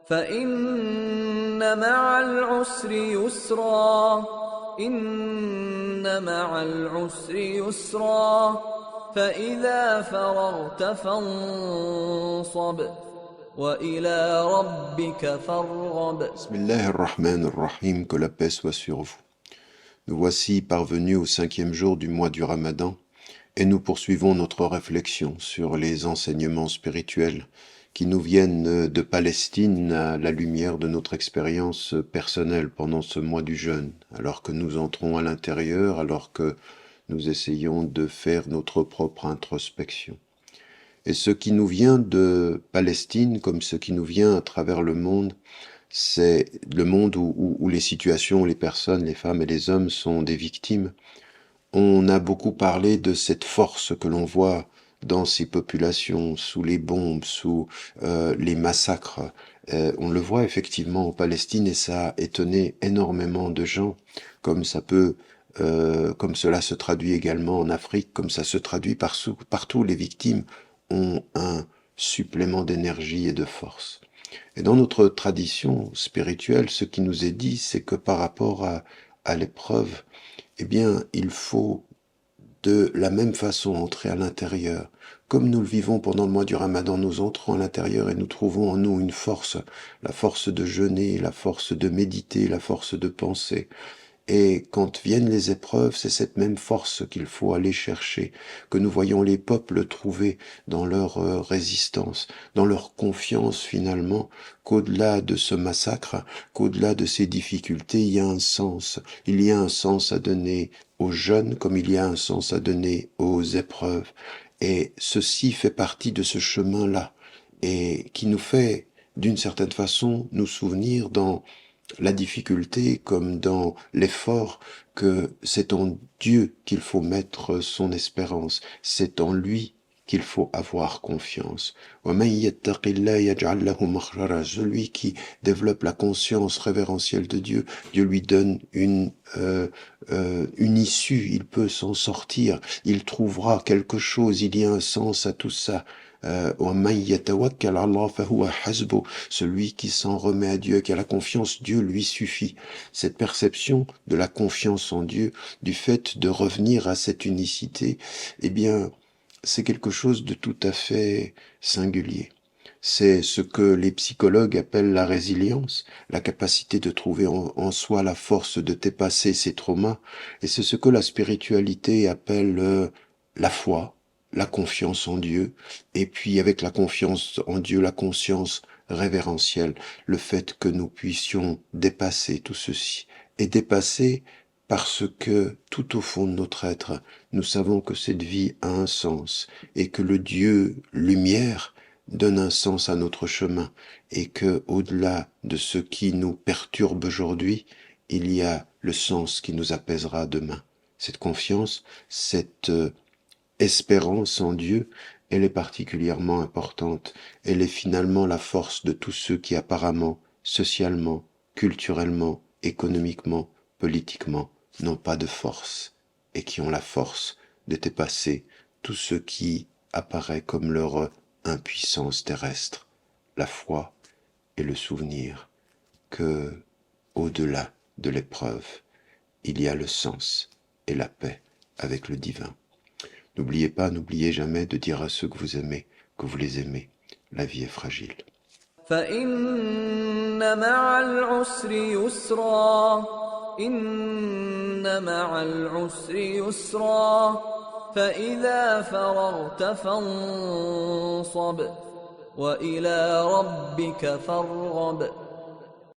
فإن مع العسر يسرا إن مع العسر يسرا فإذا فرغت فانصب وإلى ربك فارغب. Bismillahir-Rahmanir-Rahim, que la paix soit sur vous. Nous voici parvenus au 5e jour du mois du Ramadan et nous poursuivons notre réflexion sur les enseignements spirituels qui nous viennent de Palestine à la lumière de notre expérience personnelle pendant ce mois du jeûne, alors que nous entrons à l'intérieur, alors que nous essayons de faire notre propre introspection. Et ce qui nous vient de Palestine, comme ce qui nous vient à travers le monde, c'est le monde où les situations, les personnes, les femmes et les hommes sont des victimes. On a beaucoup parlé de cette force que l'on voit dans ces populations, sous les bombes, sous les massacres. On le voit effectivement en Palestine et ça a étonné énormément de gens, comme cela se traduit également en Afrique, comme ça se traduit partout. Les victimes ont un supplément d'énergie et de force. Et dans notre tradition spirituelle, ce qui nous est dit, c'est que par rapport à l'épreuve, eh bien, il faut de la même façon entrer à l'intérieur. Comme nous le vivons pendant le mois du Ramadan, nous entrons à l'intérieur et nous trouvons en nous une force, la force de jeûner, la force de méditer, la force de penser. Et quand viennent les épreuves, c'est cette même force qu'il faut aller chercher, que nous voyons les peuples trouver dans leur résistance, dans leur confiance finalement, qu'au-delà de ce massacre, qu'au-delà de ces difficultés, il y a un sens. Il y a un sens à donner aux jeunes comme il y a un sens à donner aux épreuves. Et ceci fait partie de ce chemin-là, et qui nous fait, d'une certaine façon, nous souvenir dans la difficulté comme dans l'effort que c'est en Dieu qu'il faut mettre son espérance, c'est en lui qu'il faut avoir confiance. Celui qui développe la conscience révérentielle de Dieu, Dieu lui donne une issue, il peut s'en sortir, il trouvera quelque chose, il y a un sens à tout ça. Celui qui s'en remet à Dieu, qui a la confiance, Dieu lui suffit. Cette perception de la confiance en Dieu, du fait de revenir à cette unicité, eh bien, c'est quelque chose de tout à fait singulier. C'est ce que les psychologues appellent la résilience, la capacité de trouver en soi la force de dépasser ses traumas, et c'est ce que la spiritualité appelle la foi, la confiance en Dieu, et puis avec la confiance en Dieu, la conscience révérentielle, le fait que nous puissions dépasser tout ceci, et dépasser parce que tout au fond de notre être, nous savons que cette vie a un sens, et que le Dieu lumière donne un sens à notre chemin, et que au-delà de ce qui nous perturbe aujourd'hui, il y a le sens qui nous apaisera demain. Cette confiance, cette espérance en Dieu, elle est particulièrement importante. Elle est finalement la force de tous ceux qui apparemment, socialement, culturellement, économiquement, politiquement, n'ont pas de force et qui ont la force de dépasser tout ce qui apparaît comme leur impuissance terrestre, la foi et le souvenir que, au-delà de l'épreuve, il y a le sens et la paix avec le divin. N'oubliez jamais de dire à ceux que vous aimez, que vous les aimez. La vie est fragile. فإن مع العسر يسرا إن مع العسر يسرا فإذا فرغت فانصب وإلى ربك فارغب.